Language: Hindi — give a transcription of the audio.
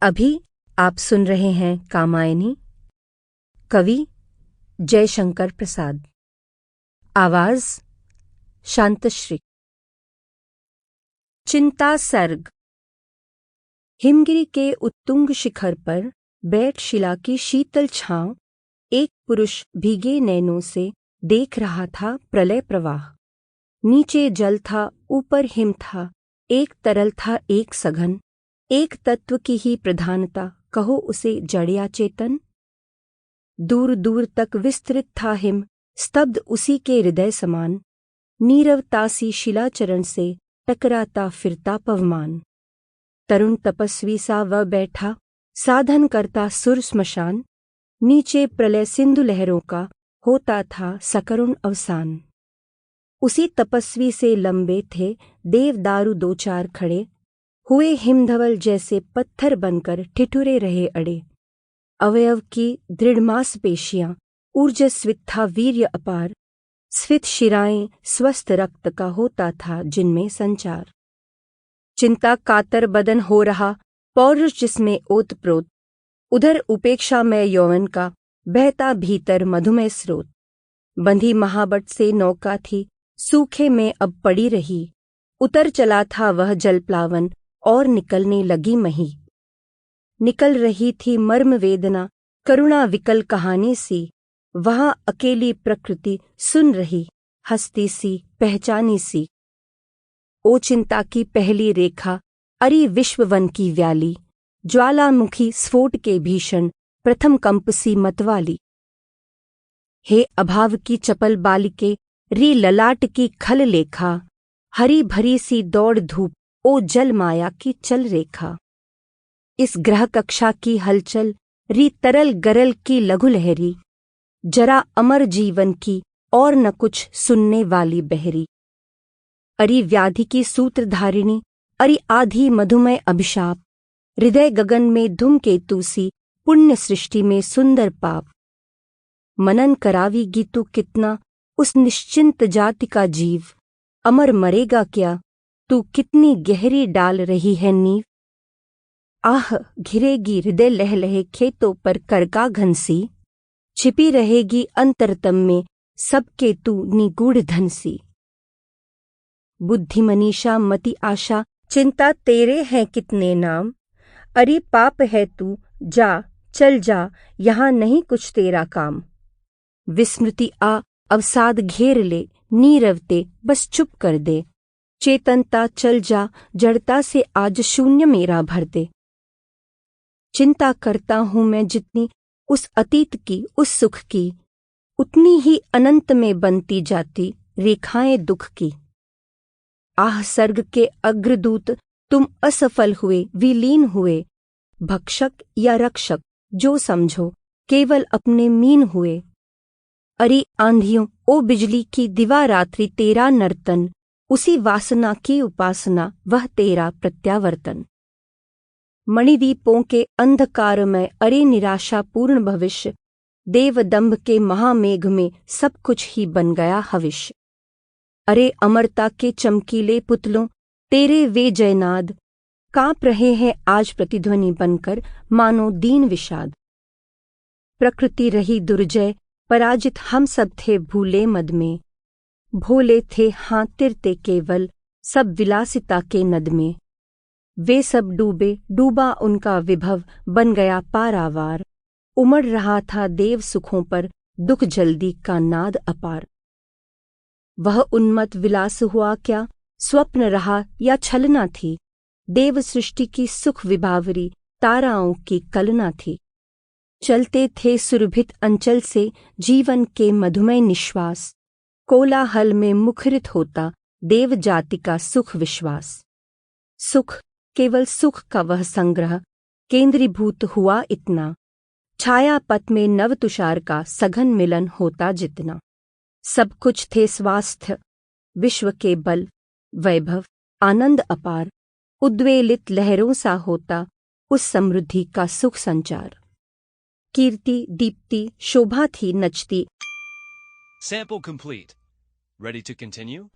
अभी आप सुन रहे हैं कामायनी। कवि जयशंकर प्रसाद। आवाज शांतश्री। चिंता सर्ग। हिमगिरी के उत्तुंग शिखर पर बैठ शिला की शीतल छांव एक पुरुष भीगे नैनों से देख रहा था प्रलय प्रवाह। नीचे जल था, ऊपर हिम था, एक तरल था एक सघन, एक तत्व की ही प्रधानता, कहो उसे जड़ या चेतन। दूर दूर तक विस्तृत था हिम, स्तब्ध उसी के हृदय समान, नीरवतासी शिलाचरण से टकराता फिरता पवमान। तरुण तपस्वी सा वह बैठा, साधन करता सुर स्मशान, नीचे प्रलय सिंधु लहरों का होता था सकरुण अवसान। उसी तपस्वी से लंबे थे देवदारू दो चार खड़े, हुए हिमधवल जैसे पत्थर बनकर ठिठुरे रहे अड़े। अवयव की दृढ़ मांसपेशियां, ऊर्जस्वित था वीर्य अपार, स्फीत शिराएं स्वस्थ रक्त का होता था जिनमें संचार। चिंता कातर बदन हो रहा, पौरुष जिसमें ओतप्रोत, उधर उपेक्षा में यौवन का बहता भीतर मधुमय स्रोत। बंधी महाबट से नौका थी, सूखे में अब पड़ी रही, उतर चला था वह जल प्लावन और निकलने लगी मही। निकल रही थी मर्म वेदना, करुणा विकल कहानी सी, वहां अकेली प्रकृति सुन रही, हस्ती सी पहचानी सी। ओ चिंता की पहली रेखा, अरी विश्ववन की व्याली, ज्वालामुखी स्फोट के भीषण प्रथम कंप सी मतवाली। हे अभाव की चपल बालिके, री ललाट की खल लेखा, हरी भरी सी दौड़ धूप, ओ जल माया की चल रेखा। इस ग्रह कक्षा की हलचल, री तरल गरल की लघु लहरी, जरा अमर जीवन की और न कुछ सुनने वाली बहरी। अरी व्याधि की सूत्रधारिणी, अरी आधी मधुमय अभिशाप, हृदय गगन में धूमकेतु सी, पुण्य सृष्टि में सुंदर पाप। मनन करावीगी तू कितना, उस निश्चिंत जाति का जीव, अमर मरेगा क्या, तू कितनी गहरी डाल रही है नींव। आह घिरेगी हृदय लहलहे खेतों पर करका घनसी, छिपी रहेगी अंतरतम में सबके तू निगूढ़ धनसी। बुद्धि मनीषा मति आशा, चिंता तेरे हैं कितने नाम, अरे पाप है तू, जा चल जा, यहाँ नहीं कुछ तेरा काम। विस्मृति आ अवसाद घेर ले, नीरवते बस चुप कर दे, चेतनता चल जा, जड़ता से आज शून्य मेरा भर दे। चिंता करता हूं मैं जितनी उस अतीत की, उस सुख की, उतनी ही अनंत में बनती जाती रेखाएं दुख की। आह सर्ग के अग्रदूत, तुम असफल हुए, विलीन हुए, भक्षक या रक्षक जो समझो, केवल अपने मीन हुए। अरे आंधियों, ओ बिजली की दिवा रात्रि तेरा नर्तन, उसी वासना की उपासना, वह तेरा प्रत्यावर्तन। मणिदीपों के अंधकार में अरे निराशा पूर्ण भविष्य, देवदंभ के महामेघ में सब कुछ ही बन गया हविष्य। अरे अमरता के चमकीले पुतलों, तेरे वे जयनाद, कांप रहे हैं आज प्रतिध्वनि बनकर, मानो दीन विषाद। प्रकृति रही दुर्जय, पराजित हम सब थे भूले मद में, भोले थे हाँ तिरते केवल सब विलासिता के नद में। वे सब डूबे, डूबा उनका विभव, बन गया पारावार, उमड़ रहा था देव सुखों पर दुख जल्दी का नाद अपार। वह उन्मत्त विलास हुआ क्या, स्वप्न रहा या छलना थी, देव सृष्टि की सुख विभावरी ताराओं की कलना थी। चलते थे सुरभित अंचल से जीवन के मधुमय निश्वास, कोलाहल में मुखरित होता देव जाति का सुख विश्वास। सुख, केवल सुख का वह संग्रह, केंद्रीभूत हुआ इतना, छाया पथ में नव तुषार का सघन मिलन होता जितना। सब कुछ थे स्वास्थ्य, विश्व के बल, वैभव, आनंद अपार, उद्वेलित लहरों सा होता उस समृद्धि का सुख संचार। कीर्ति, दीप्ति, शोभा थी नचती, Sample complete. Ready to continue?